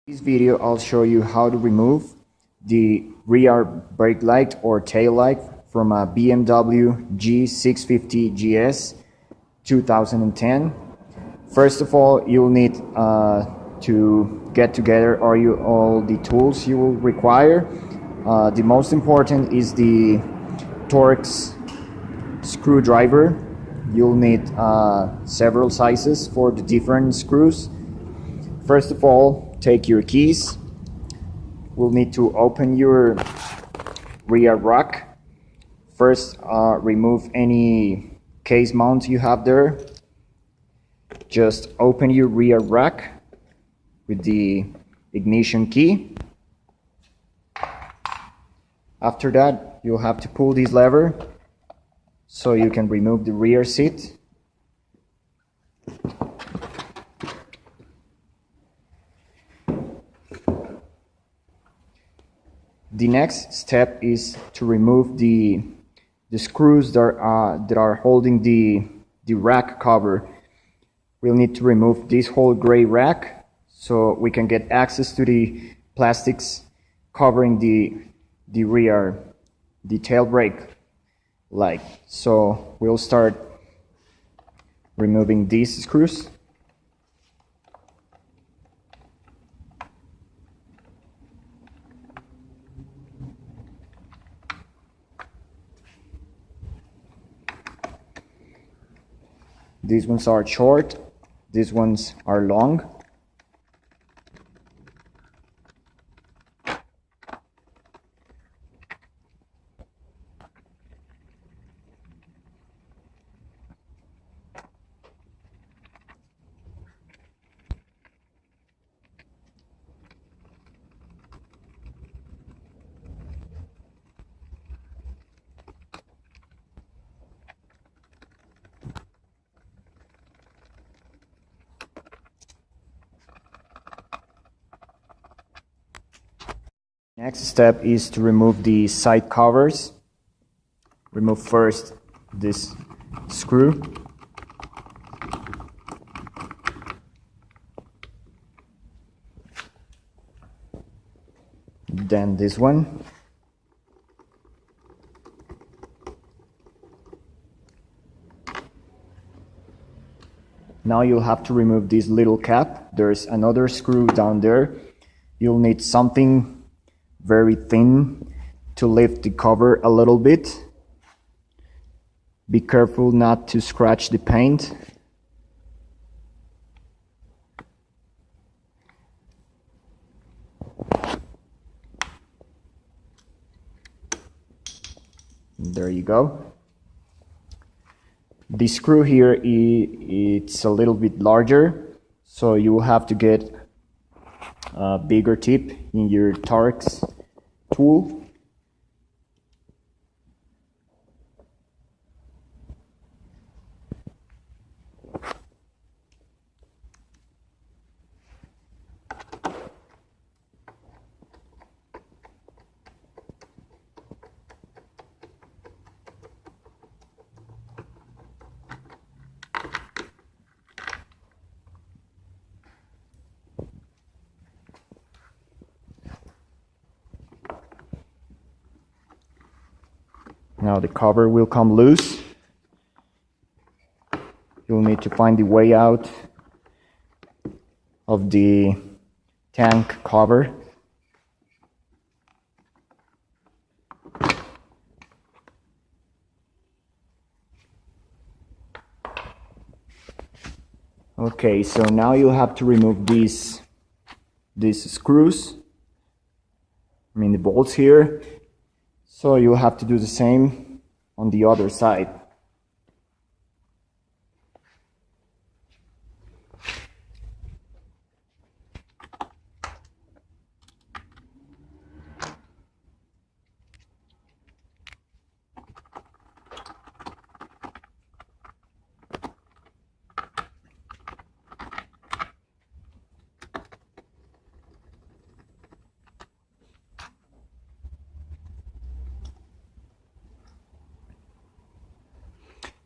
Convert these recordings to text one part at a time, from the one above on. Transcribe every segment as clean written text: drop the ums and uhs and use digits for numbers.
In this video, I'll show you how to remove the rear brake light or tail light from a BMW G650GS 2010. First of all, you'll need to get together all the tools you will require. The most important is the Torx screwdriver. You'll need several sizes for the different screws. First of all, take your keys. We'll need to open your rear rack. First, remove any case mount you have there. Just open your rear rack with the ignition key. After that, you'll have to pull this lever so you can remove the rear seat. The next step is to remove the screws that are holding the rack cover. We'll need to remove this whole gray rack so we can get access to the plastics covering the rear, the tail brake light. So we'll start removing these screws. These ones are short, these ones are long. Next step is to remove the side covers. Remove first this screw. Then this one. Now you'll have to remove this little cap. There's another screw down there. You'll need something very thin to lift the cover a little bit. Be careful not to scratch the paint. There you go. The screw here, it's a little bit larger, so you will have to get a bigger tip in your Torx tool. Now the cover will come loose. You'll need to find the way out of the tank cover. Okay, so now you'll have to remove these screws. I mean the bolts here. So you'll have to do the same on the other side.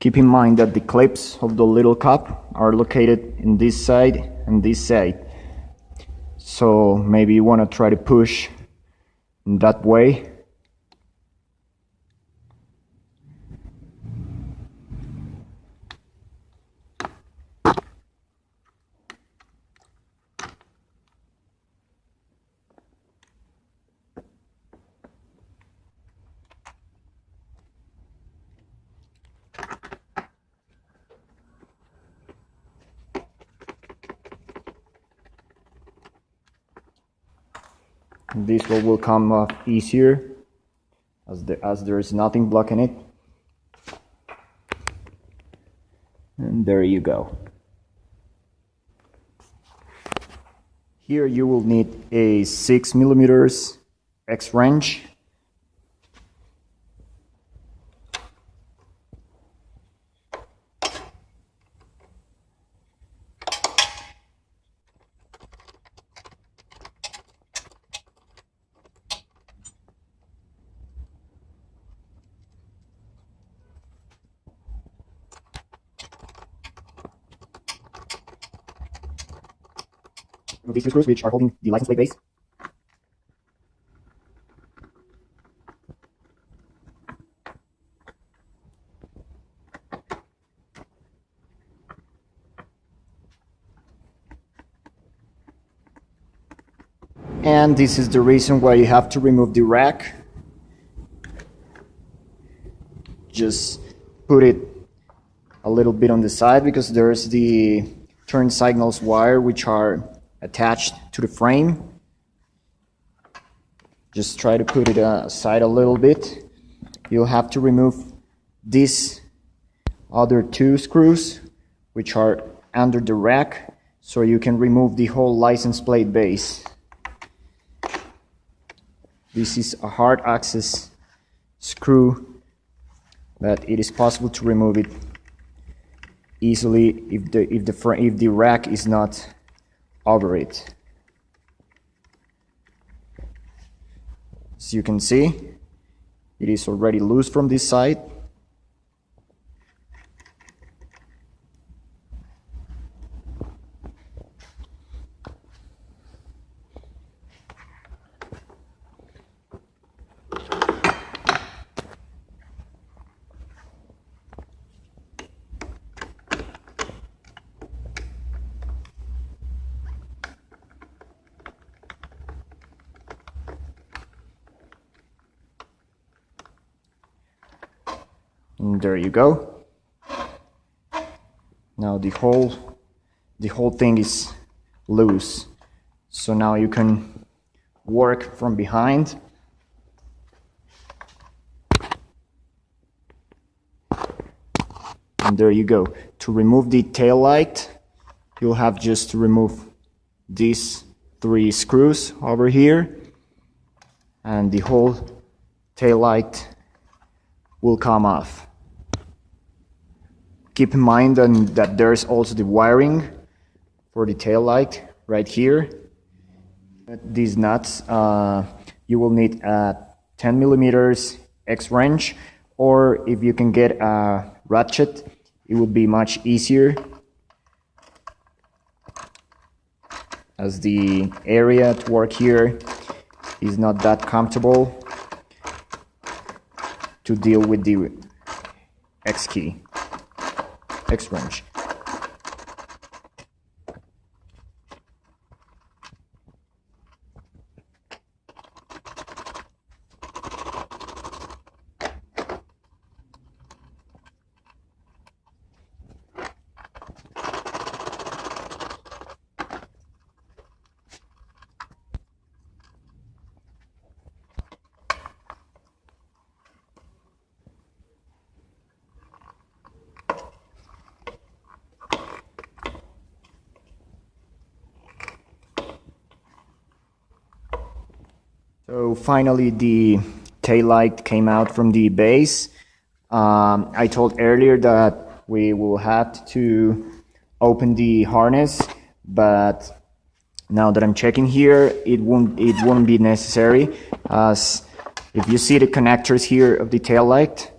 Keep in mind that the clips of the little cup are located in this side and this side. so maybe you want to try to push in that way. This one will come off easier as there is nothing blocking it. And there you go. Here you will need a 6mm X wrench. These two screws which are holding the license plate base. And this is the reason why you have to remove the rack. Just put it a little bit on the side because there's the turn signals wire which are attached to the frame. Just try to put it aside a little bit. You'll have to remove these other two screws which are under the rack so you can remove the whole license plate base. This is a hard access screw, but it is possible to remove it easily if the rack is not over it. As you can see, it is already loose from this side. And there you go. Now the whole thing is loose. So now you can work from behind. And there you go. To remove the tail light, you'll have just to remove these 3 screws over here, and the whole tail light will come off. Keep in mind that there's also the wiring for the tail light right here. These nuts, you will need a 10mm X wrench, or if you can get a ratchet, it will be much easier, as the area to work here is not that comfortable to deal with the X key, X wrench. So finally the tail light came out from the base. I told earlier that we will have to open the harness, but now that I'm checking here, it won't be necessary, as if you see the connectors here of the tail light,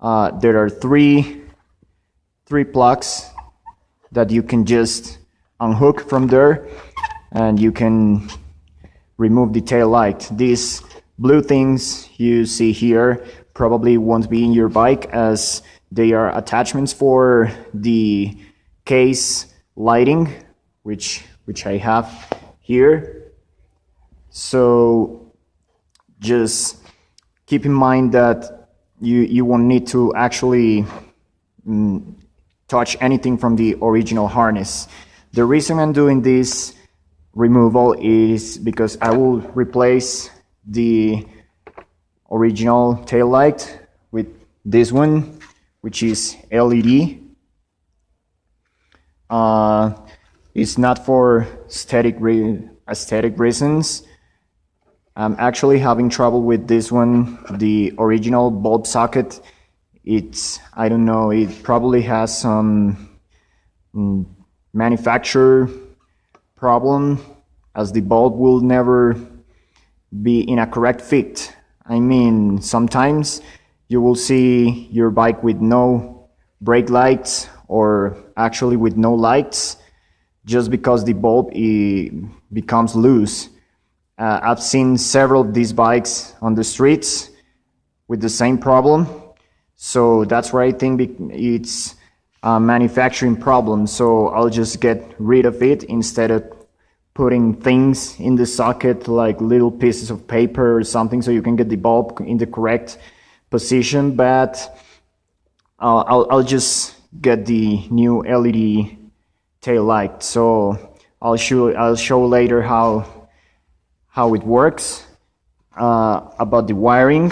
there are three plugs that you can just unhook from there, and you can remove the tail light. These blue things you see here probably won't be in your bike, as they are attachments for the case lighting, which I have here. So just keep in mind that you won't need to actually touch anything from the original harness. The reason I'm doing this removal is because I will replace the original tail light with this one, which is LED. It's not for aesthetic reasons. I'm actually having trouble with this one. The original bulb socket, I don't know, it probably has some manufacturer problem, as the bulb will never be in a correct fit. I mean, sometimes you will see your bike with no brake lights, or actually with no lights, just because the bulb becomes loose. I've seen several of these bikes on the streets with the same problem, so that's why I think it's a manufacturing problem. So I'll just get rid of it instead of putting things in the socket like little pieces of paper or something, so you can get the bulb in the correct position. But I'll just get the new LED tail light. So I'll show later how it works. About the wiring,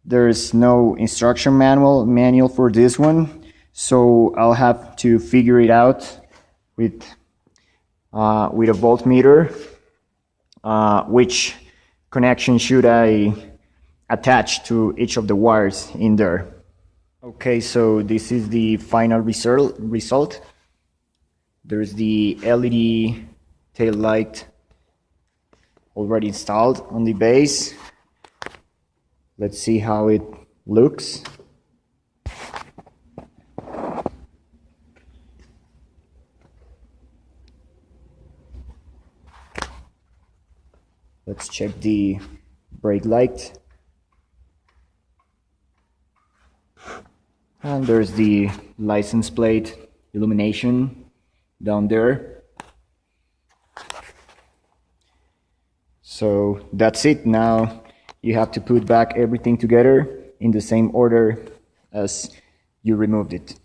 there's no instruction manual for this one, so I'll have to figure it out with a voltmeter. Which connection should I attach to each of the wires in there? Okay, so this is the final result. There's the LED tail light already installed on the base. Let's see how it looks. Let's check the brake light. And there's the license plate illumination down there. So that's it. Now you have to put back everything together in the same order as you removed it.